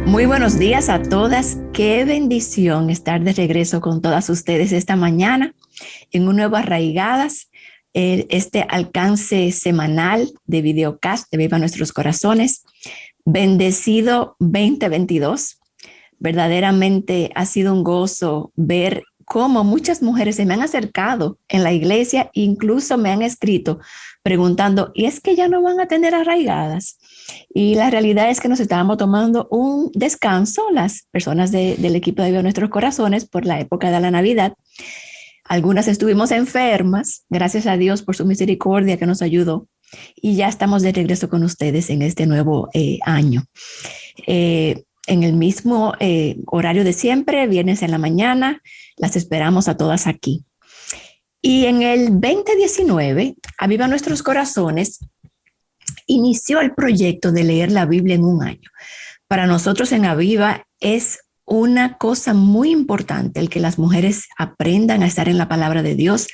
Muy buenos días a todas. Qué bendición estar de regreso con todas ustedes esta mañana en un nuevo Arraigadas, este alcance semanal de videocast de Viva Nuestros Corazones. Bendecido 2022. Verdaderamente ha sido un gozo ver cómo muchas mujeres se me han acercado en la iglesia, incluso me han escrito preguntando, ¿y es que ya no van a tener arraigadas? Y la realidad es que nos estábamos tomando un descanso, las personas del equipo de Viva Nuestros Corazones, por la época de la Navidad. Algunas estuvimos enfermas, gracias a Dios por su misericordia que nos ayudó. Y ya estamos de regreso con ustedes en este nuevo año. En el mismo horario de siempre, viernes en la mañana, las esperamos a todas aquí. Y en el 2019, Aviva Nuestros Corazones inició el proyecto de leer la Biblia en un año. Para nosotros en Aviva es una cosa muy importante el que las mujeres aprendan a estar en la palabra de Dios,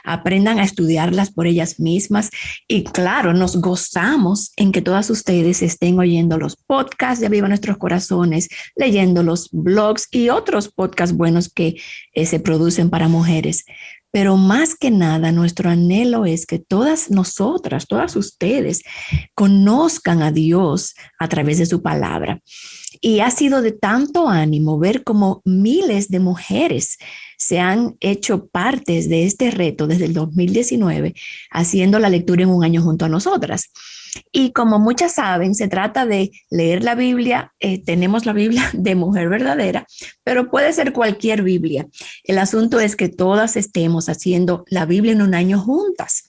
aprendan a estudiarlas por ellas mismas y claro, nos gozamos en que todas ustedes estén oyendo los podcasts de Aviva Nuestros Corazones, leyendo los blogs y otros podcasts buenos que se producen para mujeres. Pero más que nada, nuestro anhelo es que todas nosotras, todas ustedes, conozcan a Dios a través de su palabra. Y ha sido de tanto ánimo ver cómo miles de mujeres se han hecho partes de este reto desde el 2019, haciendo la lectura en un año junto a nosotras. Y como muchas saben, se trata de leer la Biblia. Tenemos la Biblia de Mujer Verdadera, pero puede ser cualquier Biblia. El asunto es que todas estemos haciendo la Biblia en un año juntas.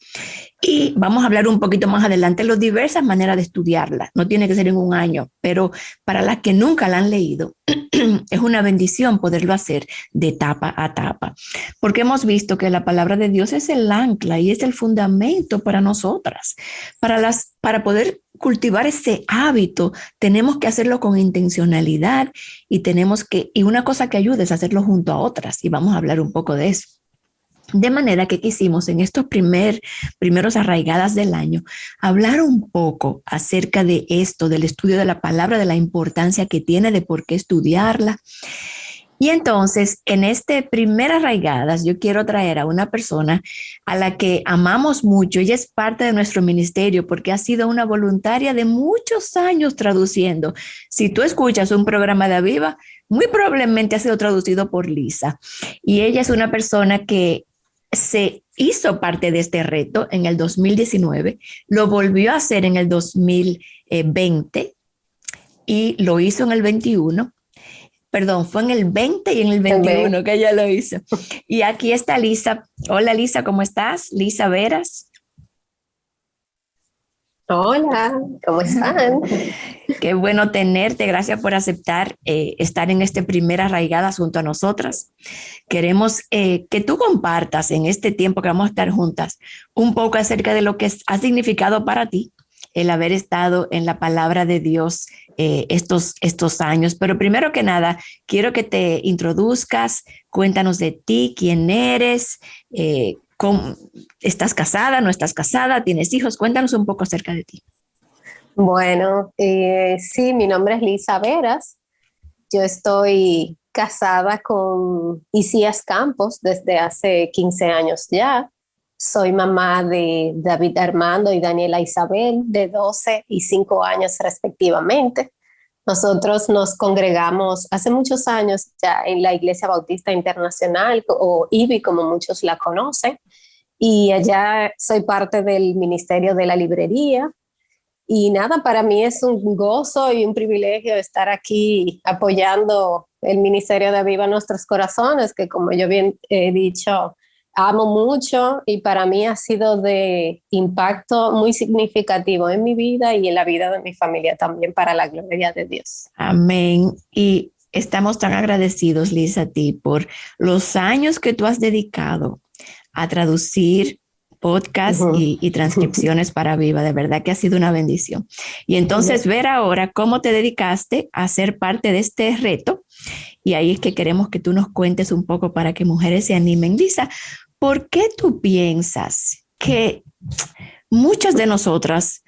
Y vamos a hablar un poquito más adelante de las diversas maneras de estudiarla. No tiene que ser en un año, pero para las que nunca la han leído, es una bendición poderlo hacer de etapa a etapa. Porque hemos visto que la palabra de Dios es el ancla y es el fundamento para nosotras. Para poder cultivar ese hábito, tenemos que hacerlo con intencionalidad y una cosa que ayuda es hacerlo junto a otras. Y vamos a hablar un poco de eso. De manera que quisimos en estos primeros arraigadas del año hablar un poco acerca de esto, del estudio de la palabra, de la importancia que tiene, de por qué estudiarla. Y entonces, en este primer arraigadas, yo quiero traer a una persona a la que amamos mucho. Ella es parte de nuestro ministerio porque ha sido una voluntaria de muchos años traduciendo. Si tú escuchas un programa de Aviva, muy probablemente ha sido traducido por Lisa. Y ella es una persona que se hizo parte de este reto en el 2019, lo volvió a hacer en el 2020 y lo hizo en el 21. Perdón, fue en el 20 y en el 21 que ella lo hizo. Y aquí está Lisa. Hola Lisa, ¿cómo estás? Lisa Veras. Hola, ¿cómo están? Qué bueno tenerte. Gracias por aceptar estar en este primer Arraigadas junto a nosotras. Queremos que tú compartas en este tiempo que vamos a estar juntas un poco acerca de lo que ha significado para ti el haber estado en la palabra de Dios estos años. Pero primero que nada, quiero que te introduzcas, cuéntanos de ti, quién eres, ¿estás casada, no estás casada, tienes hijos? Cuéntanos un poco acerca de ti. Bueno, sí, mi nombre es Lisa Veras. Yo estoy casada con Isías Campos desde hace 15 años ya. Soy mamá de David Armando y Daniela Isabel, de 12 y 5 años respectivamente. Nosotros nos congregamos hace muchos años ya en la Iglesia Bautista Internacional, o IBI como muchos la conocen, y allá soy parte del Ministerio de la Librería. Y nada, para mí es un gozo y un privilegio estar aquí apoyando el Ministerio de Aviva Nuestros Corazones, que como yo bien he dicho, amo mucho y para mí ha sido de impacto muy significativo en mi vida y en la vida de mi familia también, para la gloria de Dios. Amén. Y estamos tan agradecidos, Lisa, a ti por los años que tú has dedicado a traducir podcasts y transcripciones para Aviva. De verdad que ha sido una bendición. Y entonces ver ahora cómo te dedicaste a ser parte de este reto. Y ahí es que queremos que tú nos cuentes un poco para que mujeres se animen. Lisa, ¿por qué tú piensas que muchas de nosotras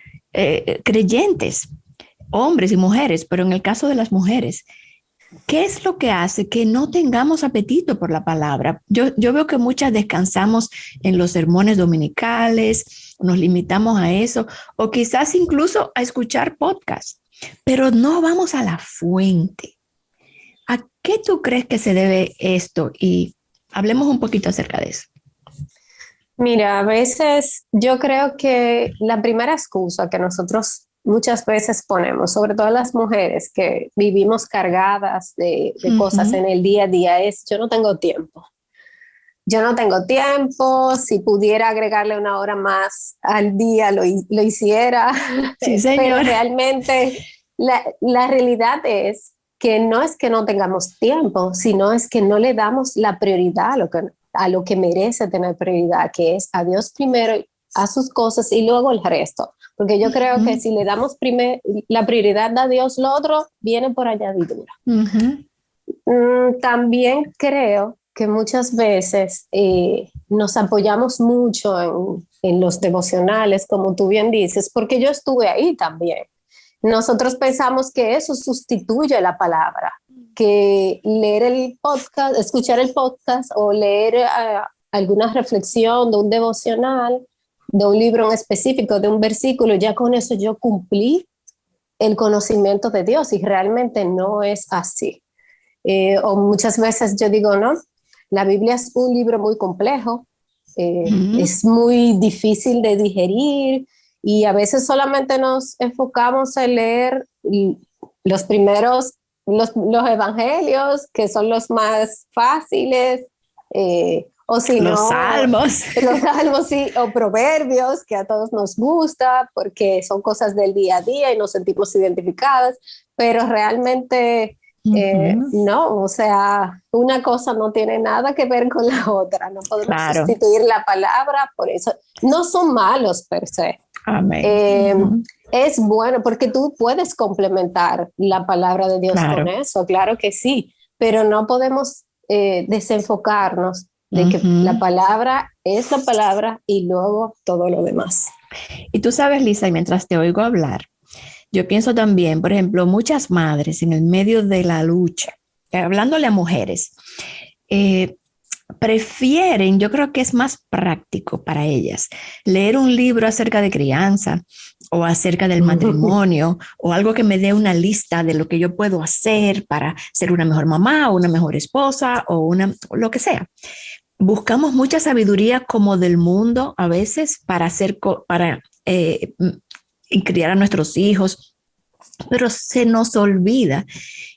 creyentes hombres y mujeres, pero en el caso de las mujeres, ¿qué es lo que hace que no tengamos apetito por la palabra? Yo veo que muchas descansamos en los sermones dominicales, nos limitamos a eso, o quizás incluso a escuchar podcasts, pero no vamos a la fuente. ¿A qué tú crees que se debe esto? Y hablemos un poquito acerca de eso. Mira, a veces yo creo que la primera excusa que nosotros muchas veces ponemos, sobre todo las mujeres que vivimos cargadas de cosas en el día a día, es yo no tengo tiempo. Yo no tengo tiempo, si pudiera agregarle una hora más al día lo hiciera, Sí, señor. pero realmente la realidad es que no tengamos tiempo, sino es que no le damos la prioridad a lo que merece tener prioridad, que es a Dios primero, a sus cosas y luego el resto. Porque yo creo que si le damos la prioridad a Dios, lo otro viene por añadidura. También creo que muchas veces nos apoyamos mucho en los devocionales, como tú bien dices, porque yo estuve ahí también. Nosotros pensamos que eso sustituye la palabra, que leer el podcast, escuchar el podcast o leer alguna reflexión de un devocional, de un libro en específico, de un versículo, ya con eso yo cumplí el conocimiento de Dios y realmente no es así. O muchas veces yo digo, no, la Biblia es un libro muy complejo, es muy difícil de digerir y a veces solamente nos enfocamos en leer los primeros, los evangelios, que son los más fáciles, o si los no, salmos. Los salmos, sí, o proverbios, que a todos nos gusta porque son cosas del día a día y nos sentimos identificadas, pero realmente no, o sea, una cosa no tiene nada que ver con la otra, no podemos sustituir la palabra, por eso no son malos per se. Amén. Es bueno porque tú puedes complementar la palabra de Dios con eso, claro que sí, pero no podemos desenfocarnos de que la palabra es la palabra y luego todo lo demás. Y tú sabes, Lisa, y mientras te oigo hablar, yo pienso también, por ejemplo, muchas madres en el medio de la lucha, hablándole a mujeres, prefieren, yo creo que es más práctico para ellas, leer un libro acerca de crianza o acerca del matrimonio o algo que me dé una lista de lo que yo puedo hacer para ser una mejor mamá o una mejor esposa o lo que sea. Buscamos mucha sabiduría como del mundo a veces para criar a nuestros hijos, pero se nos olvida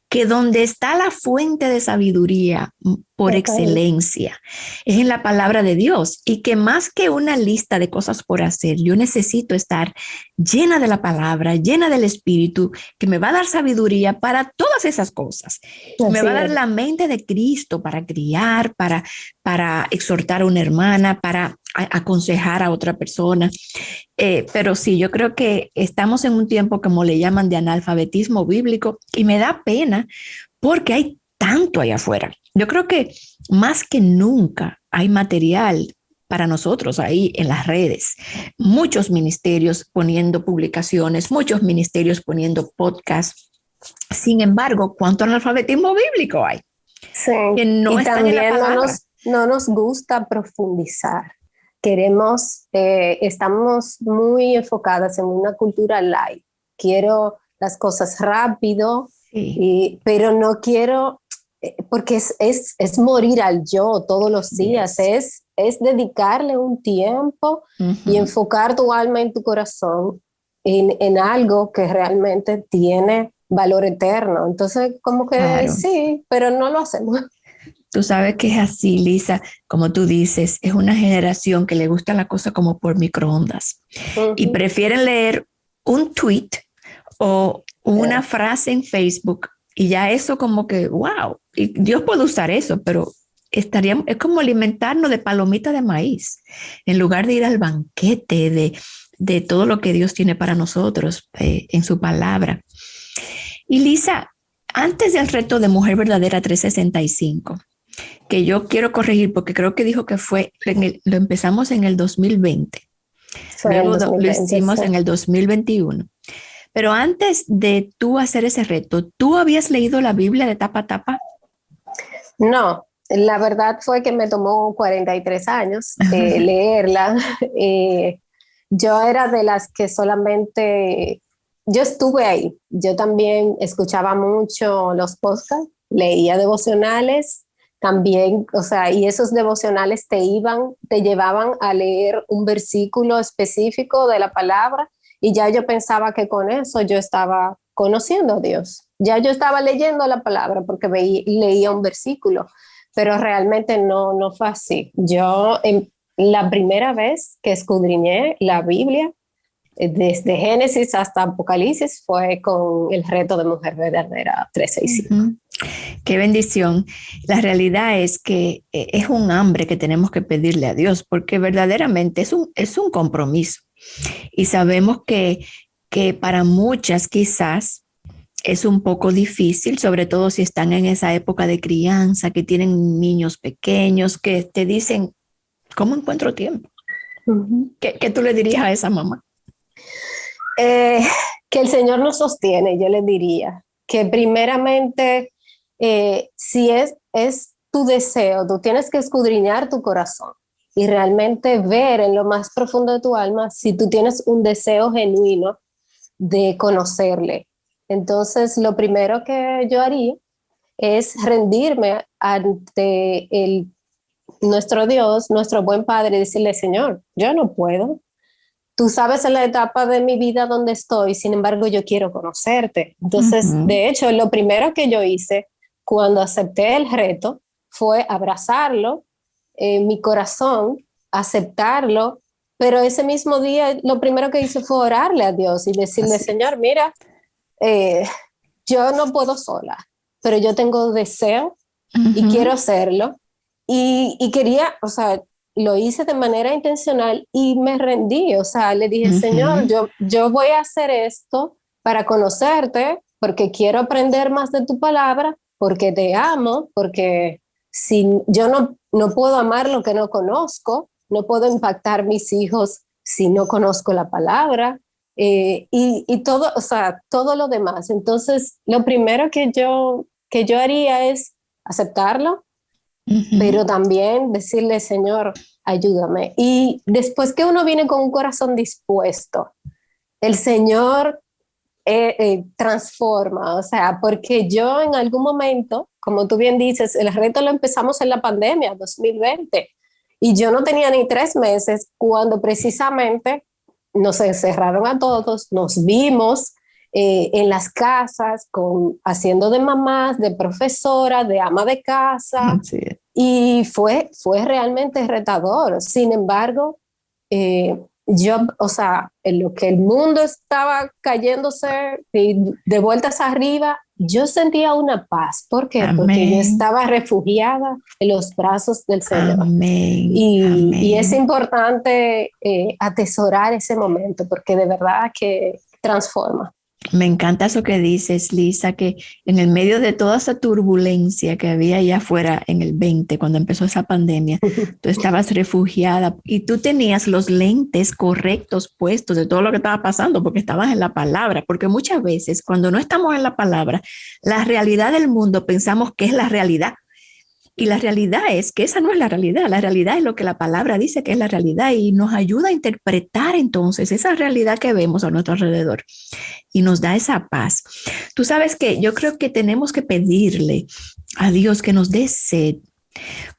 que donde está la fuente de sabiduría por excelencia es en la palabra de Dios y que más que una lista de cosas por hacer, yo necesito estar llena de la palabra, llena del Espíritu, que me va a dar sabiduría para todas esas cosas. Me va a dar la mente de Cristo para criar, para exhortar a una hermana, para aconsejar a otra persona. Pero sí, yo creo que estamos en un tiempo, como le llaman, de analfabetismo bíblico y me da pena porque hay tanto allá afuera. Yo creo que más que nunca hay material para nosotros ahí en las redes. Muchos ministerios poniendo publicaciones, muchos ministerios poniendo podcasts. Sin embargo, ¿cuánto analfabetismo bíblico hay? Sí, que no y también no nos gusta profundizar. Estamos muy enfocadas en una cultura light. Quiero las cosas rápido, pero no quiero, porque es morir al yo todos los días, es dedicarle un tiempo y enfocar tu alma y tu corazón en algo que realmente tiene valor eterno. Entonces, como que sí, pero no lo hacemos. Tú sabes que es así, Lisa, como tú dices, es una generación que le gusta la cosa como por microondas y prefieren leer un tweet o una frase en Facebook y ya eso como que, wow, y Dios puede usar eso, pero es como alimentarnos de palomitas de maíz en lugar de ir al banquete de todo lo que Dios tiene para nosotros en su palabra. Y Lisa, antes del reto de Mujer Verdadera 365, que yo quiero corregir porque creo que dijo que lo empezamos en el 2020, luego lo hicimos en el 2021, Pero antes de tú hacer ese reto, ¿tú habías leído la Biblia de tapa a tapa? No, la verdad fue que me tomó 43 años leerla. Eh, yo era de las que solamente, yo estuve ahí. Yo también escuchaba mucho los podcasts, leía devocionales también, o sea, y esos devocionales te llevaban a leer un versículo específico de la palabra y ya yo pensaba que con eso yo estaba conociendo a Dios. Ya yo estaba leyendo la palabra porque leía un versículo, pero realmente no fue así. La primera vez que escudriñé la Biblia, desde Génesis hasta Apocalipsis, fue con el reto de Mujer Verdadera 365. Uh-huh. Qué bendición. La realidad es que es un hambre que tenemos que pedirle a Dios, porque verdaderamente es un compromiso. Y sabemos que para muchas quizás es un poco difícil, sobre todo si están en esa época de crianza, que tienen niños pequeños, que te dicen, ¿cómo encuentro tiempo? Uh-huh. ¿Qué tú le dirías a esa mamá? Que el Señor nos sostiene, yo le diría. Que primeramente, si es tu deseo, tú tienes que escudriñar tu corazón y realmente ver en lo más profundo de tu alma si tú tienes un deseo genuino de conocerle. Entonces, lo primero que yo haría es rendirme ante nuestro Dios, nuestro buen Padre, y decirle, Señor, yo no puedo. Tú sabes en la etapa de mi vida donde estoy, sin embargo, yo quiero conocerte. Entonces, uh-huh. De hecho, lo primero que yo hice cuando acepté el reto fue abrazarlo en mi corazón, aceptarlo, pero ese mismo día lo primero que hice fue orarle a Dios y decirle, Señor, mira, yo no puedo sola, pero yo tengo deseo uh-huh. y quiero hacerlo. Y quería, o sea, lo hice de manera intencional y me rendí, o sea, le dije, uh-huh. Señor, yo voy a hacer esto para conocerte, porque quiero aprender más de tu palabra, porque te amo, porque si yo no puedo amar lo que no conozco, no puedo impactar mis hijos si no conozco la palabra, y todo, o sea, todo lo demás. Entonces, lo primero que yo haría es aceptarlo, uh-huh. pero también decirle, Señor, ayúdame. Y después que uno viene con un corazón dispuesto, el Señor transforma, o sea, porque yo en algún momento, como tú bien dices, el reto lo empezamos en la pandemia, 2020, y yo no tenía ni 3 meses cuando precisamente nos encerraron a todos, nos vimos en las casas, haciendo de mamás, de profesora, de ama de casa, sí. Y fue realmente retador. Sin embargo, yo, o sea, en lo que el mundo estaba cayéndose de vueltas arriba, yo sentía una paz. ¿Por qué? Amén. Porque yo estaba refugiada en los brazos del Señor. Amén. Y es importante atesorar ese momento, porque de verdad que transforma. Me encanta eso que dices, Lisa, que en el medio de toda esa turbulencia que había allá afuera en el 20, cuando empezó esa pandemia, tú estabas refugiada y tú tenías los lentes correctos puestos de todo lo que estaba pasando porque estabas en la palabra, porque muchas veces cuando no estamos en la palabra, la realidad del mundo pensamos que es la realidad. Y la realidad es que esa no es la realidad es lo que la palabra dice que es la realidad y nos ayuda a interpretar entonces esa realidad que vemos a nuestro alrededor y nos da esa paz. Tú sabes que yo creo que tenemos que pedirle a Dios que nos dé sed,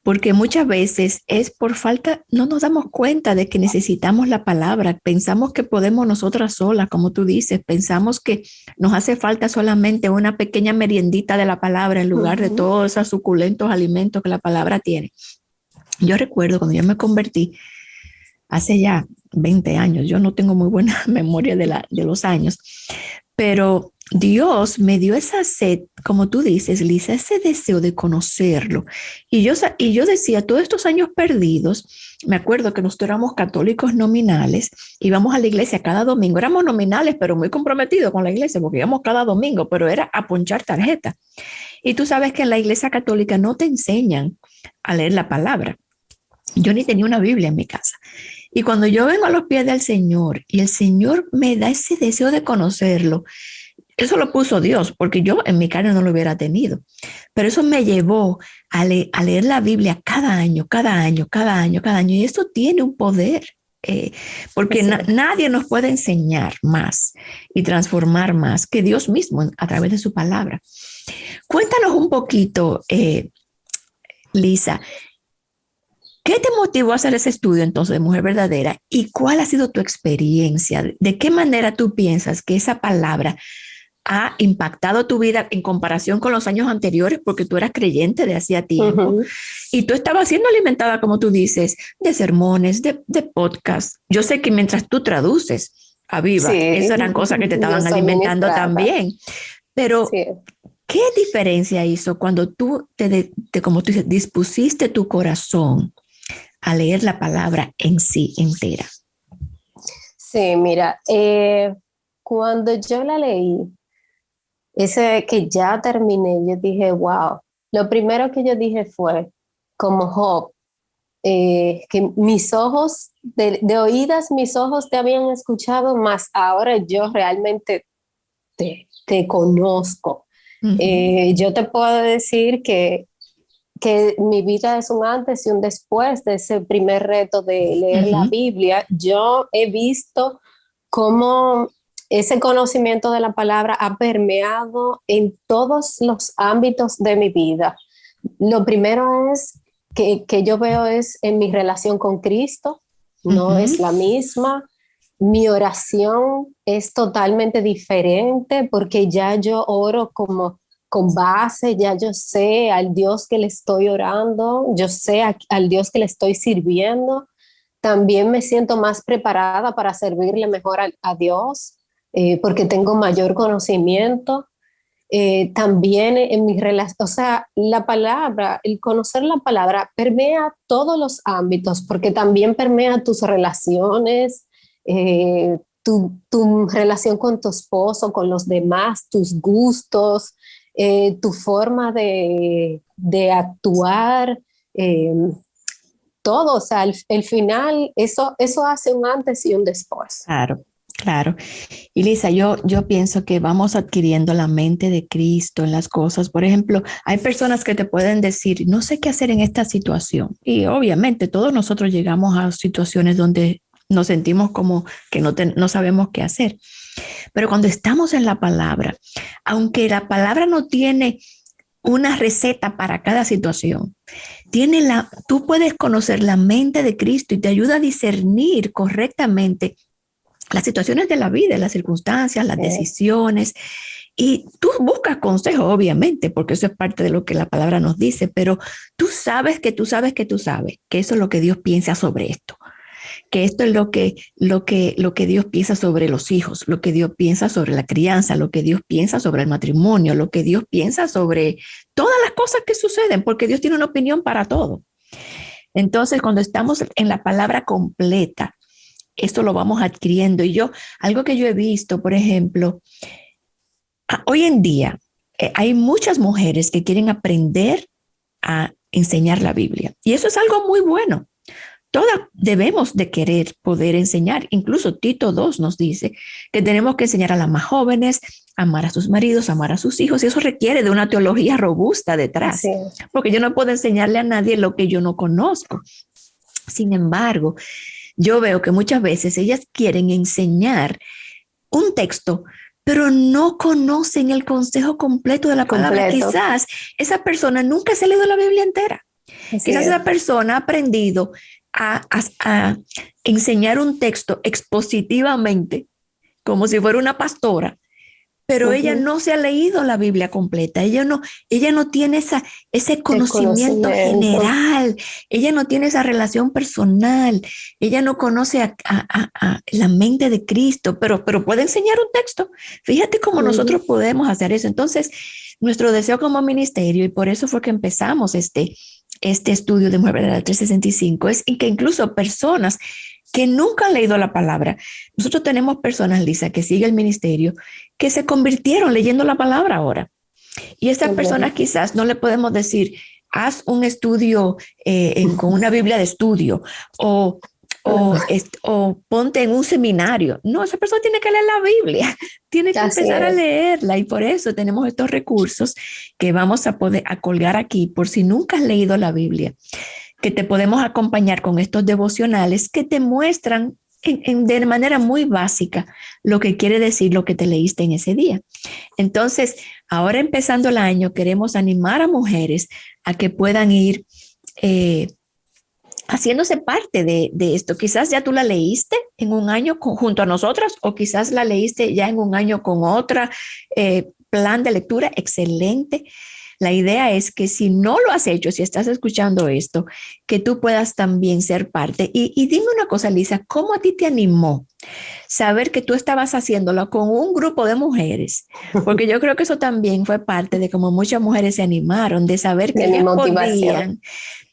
porque muchas veces es por falta, no nos damos cuenta de que necesitamos la palabra, pensamos que podemos nosotras solas, como tú dices, pensamos que nos hace falta solamente una pequeña meriendita de la palabra en lugar de todos esos suculentos alimentos que la palabra tiene. Yo recuerdo cuando yo me convertí, hace ya 20 años, yo no tengo muy buena memoria de los años, pero Dios me dio esa sed, como tú dices, Lisa, ese deseo de conocerlo. Y yo decía, todos estos años perdidos, me acuerdo que nosotros éramos católicos nominales, íbamos a la iglesia cada domingo, éramos nominales, pero muy comprometidos con la iglesia, porque íbamos cada domingo, pero era a ponchar tarjeta. Y tú sabes que en la iglesia católica no te enseñan a leer la palabra. Yo ni tenía una Biblia en mi casa. Y cuando yo vengo a los pies del Señor y el Señor me da ese deseo de conocerlo, eso lo puso Dios, porque yo en mi carne no lo hubiera tenido. Pero eso me llevó a leer la Biblia cada año, cada año, cada año, cada año. Y esto tiene un poder, porque nadie nos puede enseñar más y transformar más que Dios mismo a través de su palabra. Cuéntanos un poquito, Lisa, ¿qué te motivó a hacer ese estudio entonces de Mujer Verdadera y cuál ha sido tu experiencia? ¿De qué manera tú piensas que esa palabra ha impactado tu vida en comparación con los años anteriores? Porque tú eras creyente de hacía tiempo y tú estabas siendo alimentada, como tú dices, de sermones, de podcasts. Yo sé que mientras tú traduces a Viva, esas eran cosas que te estaban alimentando también. Pero, ¿qué diferencia hizo cuando tú, como tú dices, dispusiste tu corazón a leer la palabra en sí entera? Sí, mira, cuando yo la leí, ese que ya terminé, yo dije, wow. Lo primero que yo dije fue, como Job, que mis ojos, de oídas mis ojos te habían escuchado, mas ahora yo realmente te conozco. Yo te puedo decir que mi vida es un antes y un después de ese primer reto de leer la Biblia. Yo he visto cómo ese conocimiento de la palabra ha permeado en todos los ámbitos de mi vida. Lo primero es que yo veo es en mi relación con Cristo, no es la misma. Mi oración es totalmente diferente porque ya yo oro como con base, ya yo sé al Dios que le estoy orando, yo sé al Dios que le estoy sirviendo. También me siento más preparada para servirle mejor a Dios, porque tengo mayor conocimiento. También en mi relación, o sea, la palabra, el conocer la palabra permea todos los ámbitos, porque también permea tus relaciones, tu relación con tu esposo, con los demás, tus gustos, tu forma de actuar, todo, o sea, el final, eso hace un antes y un después. Claro, claro. Y Lisa, yo pienso que vamos adquiriendo la mente de Cristo en las cosas. Por ejemplo, hay personas que te pueden decir, no sé qué hacer en esta situación. Y obviamente todos nosotros llegamos a situaciones donde nos sentimos como que no sabemos qué hacer. Pero cuando estamos en la palabra, aunque la palabra no tiene una receta para cada situación, tú puedes conocer la mente de Cristo y te ayuda a discernir correctamente las situaciones de la vida, las circunstancias, las decisiones. Y tú buscas consejo, obviamente, porque eso es parte de lo que la palabra nos dice, pero tú sabes que tú sabes que tú sabes que eso es lo que Dios piensa sobre esto, que esto es lo que Dios piensa sobre los hijos, lo que Dios piensa sobre la crianza, lo que Dios piensa sobre el matrimonio, lo que Dios piensa sobre todas las cosas que suceden, porque Dios tiene una opinión para todo. Entonces, cuando estamos en la palabra completa, esto lo vamos adquiriendo. Y algo que yo he visto, por ejemplo, hoy en día hay muchas mujeres que quieren aprender a enseñar la Biblia. Y eso es algo muy bueno. Todas debemos de querer poder enseñar. Incluso Tito 2 nos dice que tenemos que enseñar a las más jóvenes, amar a sus maridos, amar a sus hijos. Y eso requiere de una teología robusta detrás. Sí. Porque yo no puedo enseñarle a nadie lo que yo no conozco. Sin embargo, yo veo que muchas veces ellas quieren enseñar un texto, pero no conocen el consejo completo de la palabra. Quizás esa persona nunca se ha leído la Biblia entera. Quizás esa persona ha aprendido a enseñar un texto expositivamente, como si fuera una pastora, pero ella no se ha leído la Biblia completa. Ella no tiene ese conocimiento general. Ella no tiene esa relación personal. Ella no conoce a la mente de Cristo, pero puede enseñar un texto. Fíjate cómo nosotros podemos hacer eso. Entonces, nuestro deseo como ministerio, y por eso fue que empezamos este estudio de Mujer Verdadera 365, es que incluso personas que nunca han leído la palabra. Nosotros tenemos personas, Lisa, que sigue el ministerio, que se convirtieron leyendo la palabra ahora. Y estas personas quizás no le podemos decir, haz un estudio con una Biblia de estudio, o o ponte en un seminario. No, esa persona tiene que leer la Biblia, tiene que empezar a leerla, y por eso tenemos estos recursos que vamos a poder colgar aquí por si nunca has leído la Biblia, que te podemos acompañar con estos devocionales que te muestran de manera muy básica lo que quiere decir lo que te leíste en ese día. Entonces, ahora empezando el año, queremos animar a mujeres a que puedan ir haciéndose parte de esto. Quizás ya tú la leíste en un año junto a nosotras, o quizás la leíste ya en un año con otra plan de lectura. Excelente. La idea es que si no lo has hecho, si estás escuchando esto, que tú puedas también ser parte. Y dime una cosa, Lisa, ¿cómo a ti te animó saber que tú estabas haciéndolo con un grupo de mujeres? Porque yo creo que eso también fue parte de cómo muchas mujeres se animaron, de saber que ellas podían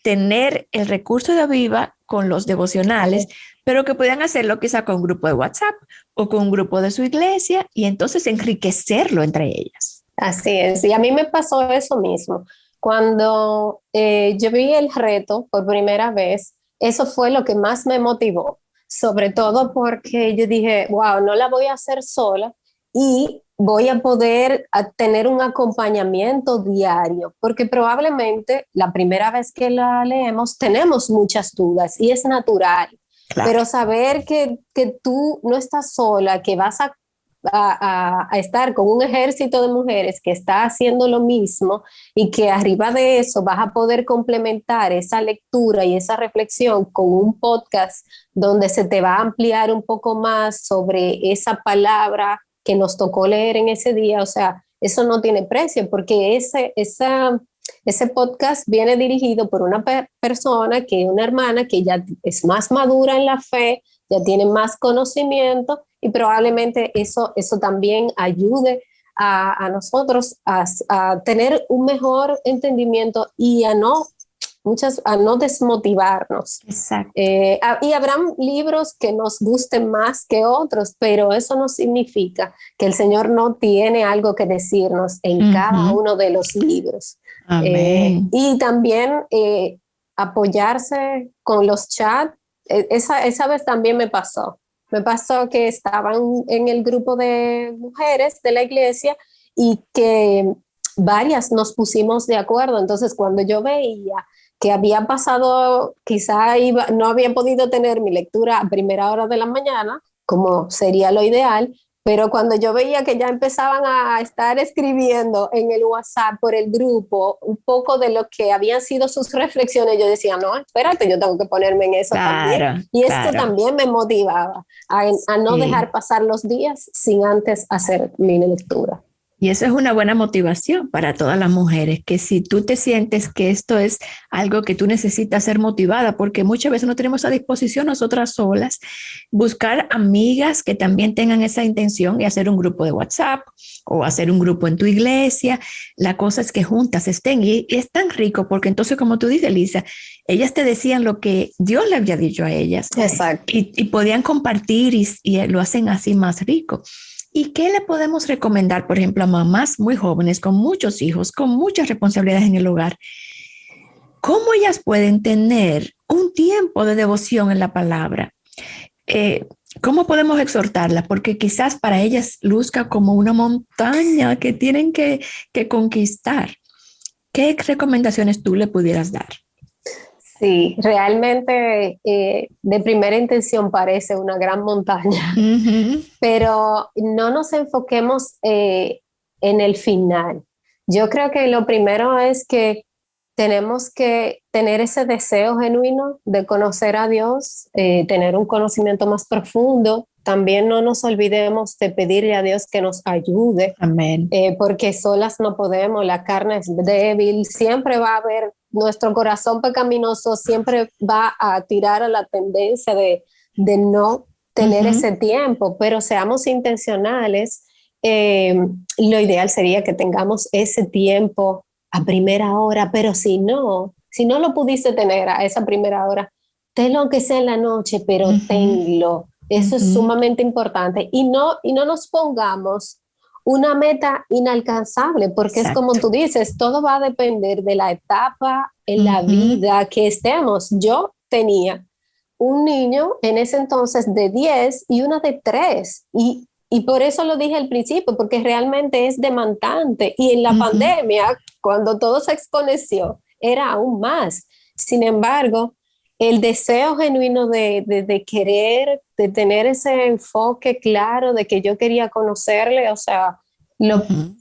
tener el recurso de Aviva con los devocionales, pero que podían hacerlo quizá con un grupo de WhatsApp o con un grupo de su iglesia, y entonces enriquecerlo entre ellas. Así es, y a mí me pasó eso mismo. Cuando yo vi el reto por primera vez, eso fue lo que más me motivó, sobre todo porque yo dije, wow, no la voy a hacer sola y voy a poder tener un acompañamiento diario, porque probablemente la primera vez que la leemos tenemos muchas dudas y es natural, claro. Pero saber que tú no estás sola, que vas a estar con un ejército de mujeres que está haciendo lo mismo, y que arriba de eso vas a poder complementar esa lectura y esa reflexión con un podcast donde se te va a ampliar un poco más sobre esa palabra que nos tocó leer en ese día. O sea, eso no tiene precio, porque ese podcast viene dirigido por una persona, que es una hermana que ya es más madura en la fe, ya tiene más conocimiento, y probablemente eso también ayude a nosotros a tener un mejor entendimiento y a no desmotivarnos. Exacto. Y habrán libros que nos gusten más que otros, pero eso no significa que el Señor no tiene algo que decirnos en cada uno de los libros. Amén. Y también apoyarse con los chats. Esa vez también me pasó. Me pasó que estaban en el grupo de mujeres de la iglesia y que varias nos pusimos de acuerdo. Entonces, cuando yo veía que había pasado, quizá no había podido tener mi lectura a primera hora de la mañana, como sería lo ideal, pero cuando yo veía que ya empezaban a estar escribiendo en el WhatsApp por el grupo un poco de lo que habían sido sus reflexiones, yo decía, no, espérate, yo tengo que ponerme en eso también. Y esto también me motivaba a no dejar pasar los días sin antes hacer mi lectura. Y eso es una buena motivación para todas las mujeres, que si tú te sientes que esto es algo que tú necesitas ser motivada, porque muchas veces no tenemos a disposición nosotras solas, buscar amigas que también tengan esa intención y hacer un grupo de WhatsApp o hacer un grupo en tu iglesia. La cosa es que juntas estén, y es tan rico porque entonces, como tú dices, Lisa, ellas te decían lo que Dios le había dicho a ellas. Exacto. Y podían compartir y lo hacen así más rico. ¿Y qué le podemos recomendar, por ejemplo, a mamás muy jóvenes, con muchos hijos, con muchas responsabilidades en el hogar? ¿Cómo ellas pueden tener un tiempo de devoción en la palabra? ¿Cómo podemos exhortarlas? Porque quizás para ellas luzca como una montaña que tienen que conquistar. ¿Qué recomendaciones tú le pudieras dar? Sí, realmente de primera intención parece una gran montaña, pero no nos enfoquemos en el final. Yo creo que lo primero es que tenemos que tener ese deseo genuino de conocer a Dios, tener un conocimiento más profundo. También no nos olvidemos de pedirle a Dios que nos ayude. Amén. Porque solas no podemos, la carne es débil, siempre va a haber, nuestro corazón pecaminoso siempre va a tirar a la tendencia de no tener ese tiempo, pero seamos intencionales. Lo ideal sería que tengamos ese tiempo a primera hora, pero si no lo pudiste tener a esa primera hora, tenlo aunque sea en la noche, pero tenlo. Eso es sumamente importante, y no nos pongamos una meta inalcanzable, porque Exacto. Es como tú dices, todo va a depender de la etapa en la vida que estemos. Yo tenía un niño en ese entonces de 10 y una de 3. Y por eso lo dije al principio, porque realmente es demandante. Y en la pandemia, cuando todo se exponeció, era aún más. Sin embargo, el deseo genuino de querer, de tener ese enfoque claro de que yo quería conocerle, o sea,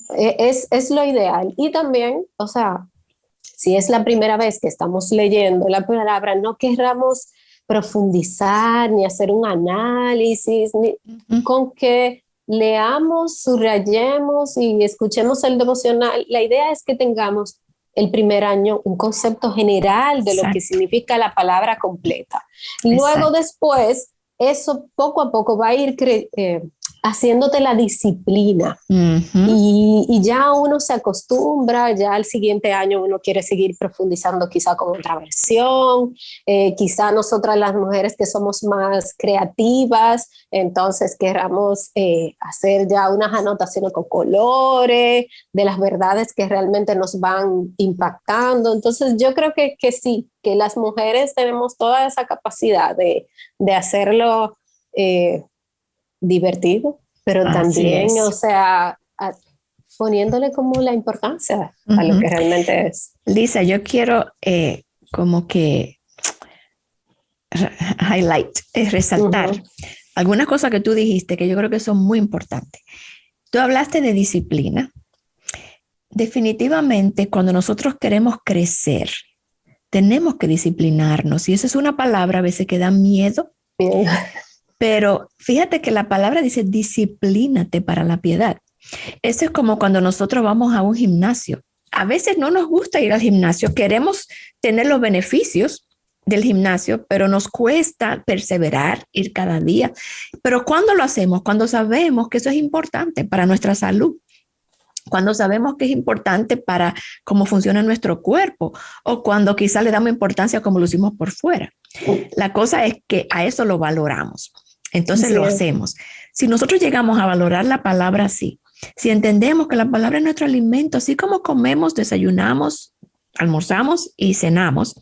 es lo ideal. Y también, o sea, si es la primera vez que estamos leyendo la palabra, no querramos profundizar ni hacer un análisis, con que leamos, subrayemos y escuchemos el devocional. La idea es que tengamos el primer año un concepto general de lo que significa la palabra completa. Luego después, eso poco a poco va a ir haciéndote la disciplina. Y ya uno se acostumbra, ya al siguiente año uno quiere seguir profundizando quizá con otra versión, quizá nosotras las mujeres que somos más creativas, entonces queramos hacer ya unas anotaciones con colores, de las verdades que realmente nos van impactando. Entonces yo creo que sí, que las mujeres tenemos toda esa capacidad de hacerlo divertido, pero también, o sea, poniéndole como la importancia a lo que realmente es. Lisa, yo quiero como que resaltar algunas cosas que tú dijiste que yo creo que son muy importantes. Tú hablaste de disciplina. Definitivamente, cuando nosotros queremos crecer, tenemos que disciplinarnos. Y esa es una palabra a veces que da miedo. Pero fíjate que la palabra dice disciplínate para la piedad. Eso es como cuando nosotros vamos a un gimnasio. A veces no nos gusta ir al gimnasio, queremos tener los beneficios del gimnasio, pero nos cuesta perseverar, ir cada día. Pero ¿cuándo lo hacemos? Cuando sabemos que eso es importante para nuestra salud, cuando sabemos que es importante para cómo funciona nuestro cuerpo, o cuando quizá le damos importancia a cómo lo hicimos por fuera. La cosa es que a eso lo valoramos. Entonces lo hacemos. Si nosotros llegamos a valorar la palabra así, si entendemos que la palabra es nuestro alimento, así como comemos, desayunamos, almorzamos y cenamos,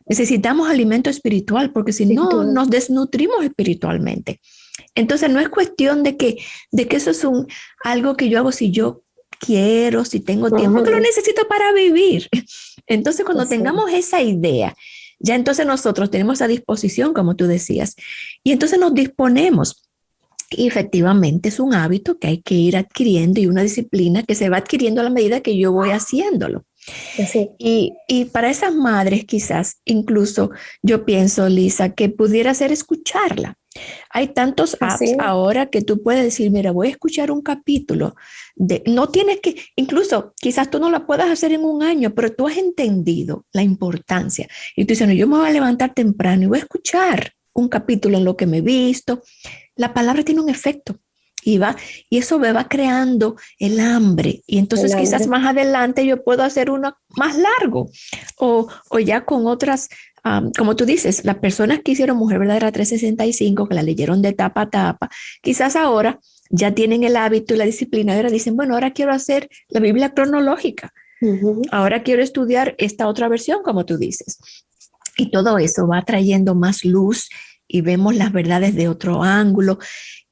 necesitamos alimento espiritual, porque si no, nos desnutrimos espiritualmente. Entonces no es cuestión de que eso es algo que yo hago si yo quiero, si tengo tiempo, que lo necesito para vivir. Entonces cuando tengamos esa idea, ya entonces nosotros tenemos a disposición, como tú decías, y entonces nos disponemos. Y efectivamente es un hábito que hay que ir adquiriendo y una disciplina que se va adquiriendo a la medida que yo voy haciéndolo. Y para esas madres quizás, incluso yo pienso, Lisa, que pudiera ser escucharla. Hay tantos apps ahora que tú puedes decir, mira, voy a escuchar un capítulo. No tienes que, incluso quizás tú no la puedas hacer en un año, pero tú has entendido la importancia. Y tú dices, no, yo me voy a levantar temprano y voy a escuchar un capítulo en lo que me he visto. La palabra tiene un efecto y eso me va creando el hambre. Y entonces quizás más adelante yo puedo hacer uno más largo o ya con otras. Como tú dices, las personas que hicieron Mujer Verdadera 365, que la leyeron de tapa a tapa, quizás ahora ya tienen el hábito y la disciplina y ahora dicen, bueno, ahora quiero hacer la Biblia cronológica. Ahora quiero estudiar esta otra versión, como tú dices. Y todo eso va trayendo más luz y vemos las verdades de otro ángulo.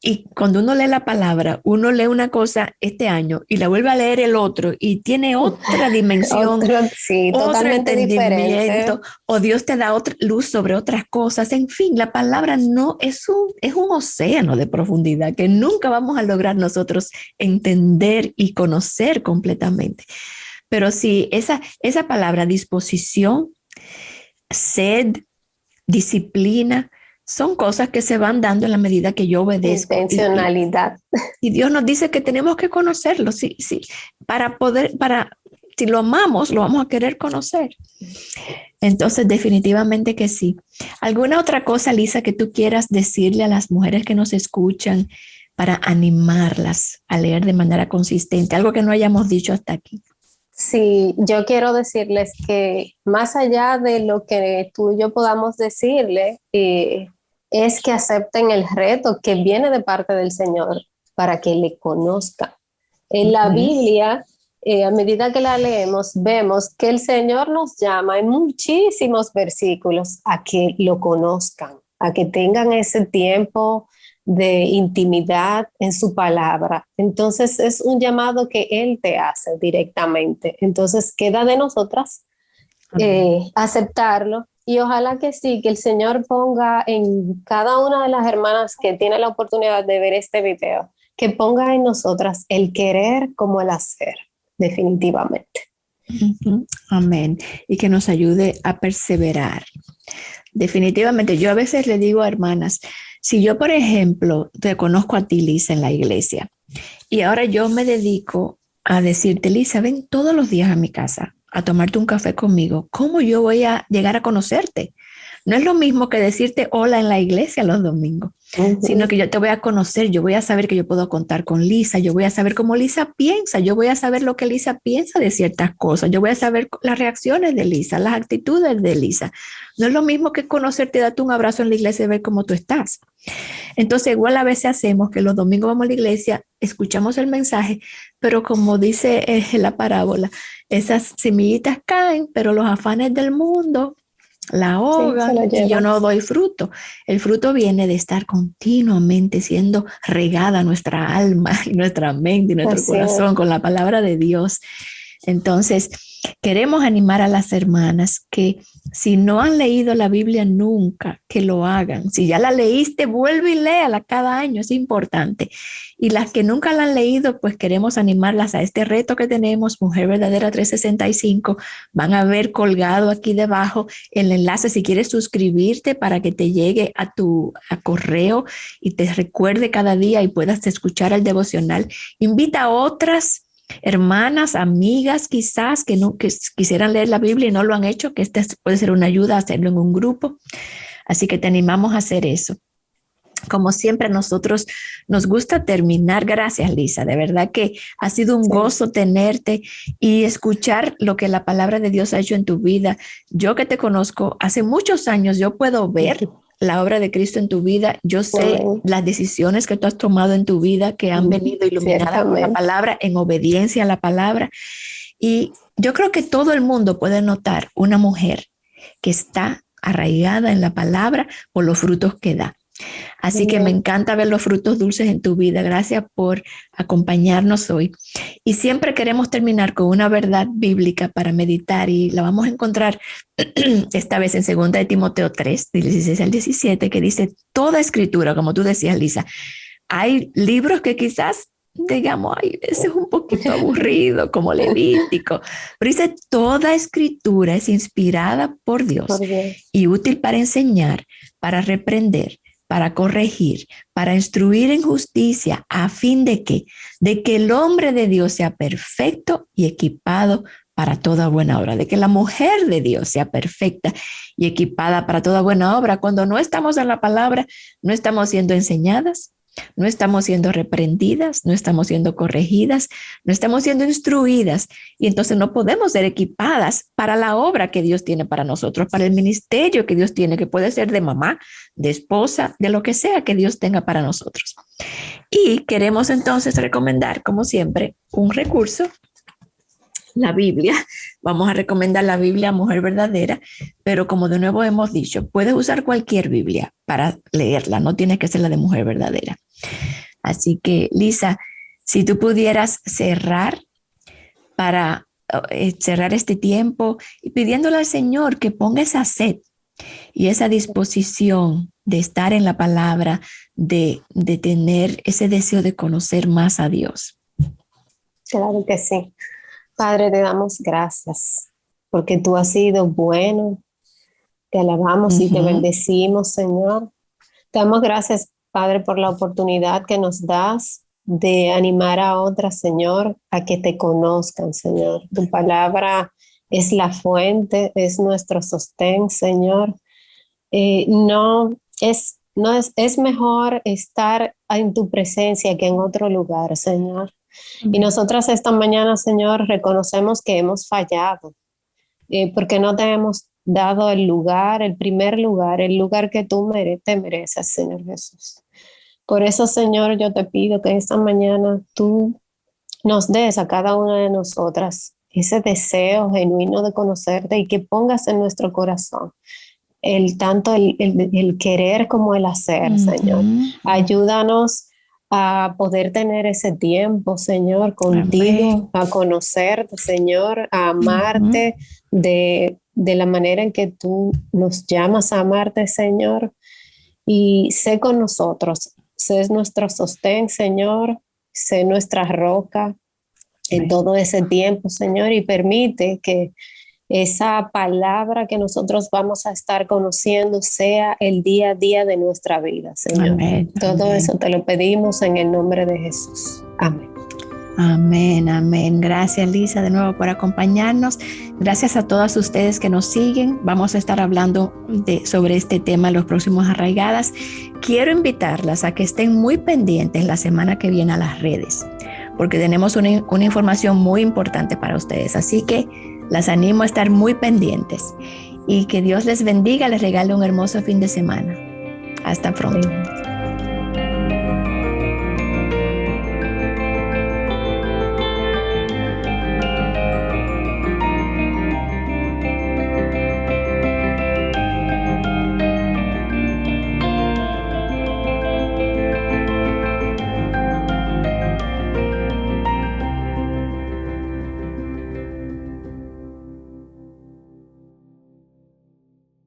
Y cuando uno lee la palabra, uno lee una cosa este año y la vuelve a leer el otro y tiene otra dimensión, otro entendimiento, diferente. O Dios te da otra luz sobre otras cosas. En fin, la palabra no es un océano de profundidad que nunca vamos a lograr nosotros entender y conocer completamente. Pero sí, esa palabra disposición, sed, disciplina, son cosas que se van dando en la medida que yo obedezco. Intencionalidad. Y Dios nos dice que tenemos que conocerlo, sí, si lo amamos, lo vamos a querer conocer. Entonces, definitivamente que sí. ¿Alguna otra cosa, Lisa, que tú quieras decirle a las mujeres que nos escuchan para animarlas a leer de manera consistente? Algo que no hayamos dicho hasta aquí. Sí, yo quiero decirles que más allá de lo que tú y yo podamos decirle, es que acepten el reto que viene de parte del Señor para que le conozcan. En la Biblia, a medida que la leemos, vemos que el Señor nos llama en muchísimos versículos a que lo conozcan. a que tengan ese tiempo de intimidad en su palabra. Entonces es un llamado que Él te hace directamente. Entonces queda de nosotras aceptarlo y ojalá que sí, que el Señor ponga en cada una de las hermanas que tiene la oportunidad de ver este video, que ponga en nosotras el querer como el hacer, definitivamente. Amén. Y que nos ayude a perseverar. Definitivamente, yo a veces le digo a hermanas, si yo, por ejemplo, te conozco a ti, Lisa, en la iglesia, y ahora yo me dedico a decirte, Lisa, ven todos los días a mi casa a tomarte un café conmigo, ¿cómo yo voy a llegar a conocerte? No es lo mismo que decirte hola en la iglesia los domingos, sino que yo te voy a conocer, yo voy a saber que yo puedo contar con Lisa, yo voy a saber cómo Lisa piensa, yo voy a saber lo que Lisa piensa de ciertas cosas, yo voy a saber las reacciones de Lisa, las actitudes de Lisa. No es lo mismo que conocerte, darte un abrazo en la iglesia y ver cómo tú estás. Entonces, igual a veces hacemos que los domingos vamos a la iglesia, escuchamos el mensaje, pero como dice la parábola, esas semillitas caen, pero los afanes del mundo la ahogan y yo no doy fruto. El fruto viene de estar continuamente siendo regada nuestra alma, nuestra mente y nuestro corazón con la palabra de Dios. Entonces, queremos animar a las hermanas que si no han leído la Biblia nunca, que lo hagan. Si ya la leíste, vuelve y léala cada año, es importante. Y las que nunca la han leído, pues queremos animarlas a este reto que tenemos, Mujer Verdadera 365. Van a ver colgado aquí debajo el enlace si quieres suscribirte para que te llegue a tu correo y te recuerde cada día y puedas escuchar el devocional. Invita a otras hermanas, amigas quizás que quisieran leer la Biblia y no lo han hecho, que esta puede ser una ayuda a hacerlo en un grupo. Así que te animamos a hacer eso. Como siempre, a nosotros nos gusta terminar. Gracias, Lisa. De verdad que ha sido un gozo tenerte y escuchar lo que la palabra de Dios ha hecho en tu vida. Yo que te conozco hace muchos años, yo puedo ver la obra de Cristo en tu vida. Yo sé las decisiones que tú has tomado en tu vida que han venido iluminadas por la palabra, en obediencia a la palabra. Y yo creo que todo el mundo puede notar una mujer que está arraigada en la palabra por los frutos que da. Así que me encanta ver los frutos dulces en tu vida. Gracias por acompañarnos hoy. Y siempre queremos terminar con una verdad bíblica para meditar y la vamos a encontrar esta vez en 2 de Timoteo 3, del 16 al 17, que dice toda escritura, como tú decías, Lisa. Hay libros que quizás digamos, ay, ese es un poquito aburrido, como Levítico, pero dice toda escritura es inspirada por Dios y útil para enseñar, para reprender, para corregir, para instruir en justicia, a fin de que el hombre de Dios sea perfecto y equipado para toda buena obra, de que la mujer de Dios sea perfecta y equipada para toda buena obra. Cuando no estamos en la palabra, no estamos siendo enseñadas, no estamos siendo reprendidas, no estamos siendo corregidas, no estamos siendo instruidas y entonces no podemos ser equipadas para la obra que Dios tiene para nosotros, para el ministerio que Dios tiene, que puede ser de mamá, de esposa, de lo que sea que Dios tenga para nosotros. Y queremos entonces recomendar, como siempre, un recurso, la Biblia. Vamos a recomendar la Biblia Mujer Verdadera, pero como de nuevo hemos dicho, puedes usar cualquier Biblia para leerla, no tiene que ser la de Mujer Verdadera. Así que, Lisa, si tú pudieras cerrar para cerrar este tiempo y pidiéndole al Señor que ponga esa sed y esa disposición de estar en la palabra, de tener ese deseo de conocer más a Dios. Claro que sí. Padre, te damos gracias porque tú has sido bueno. Te alabamos y te bendecimos, Señor. Te damos gracias, Padre, por la oportunidad que nos das de animar a otras, Señor, a que te conozcan, Señor. Tu palabra es la fuente, es nuestro sostén, Señor. Es mejor estar en tu presencia que en otro lugar, Señor. Y nosotras esta mañana, Señor, reconocemos que hemos fallado, porque no te hemos dado el lugar, el primer lugar, el lugar que tú te mereces, Señor Jesús. Por eso, Señor, yo te pido que esta mañana tú nos des a cada una de nosotras ese deseo genuino de conocerte y que pongas en nuestro corazón tanto el querer como el hacer, Señor. Ayúdanos a poder tener ese tiempo, Señor, contigo, a conocerte, Señor, a amarte de la manera en que tú nos llamas a amarte, Señor. Y sé con nosotros, sé nuestro sostén, Señor, sé nuestra roca en todo ese tiempo, Señor, y permite que esa palabra que nosotros vamos a estar conociendo sea el día a día de nuestra vida, Señor. Amén, Todo amén. eso te lo pedimos en el nombre de Jesús. Amén. Amén, amén. Gracias, Lisa, de nuevo por acompañarnos. Gracias a todas ustedes que nos siguen. Vamos a estar hablando sobre este tema en los próximos Arraigadas. Quiero invitarlas a que estén muy pendientes la semana que viene a las redes, porque tenemos una información muy importante para ustedes. Así que las animo a estar muy pendientes y que Dios les bendiga, les regale un hermoso fin de semana. Hasta pronto.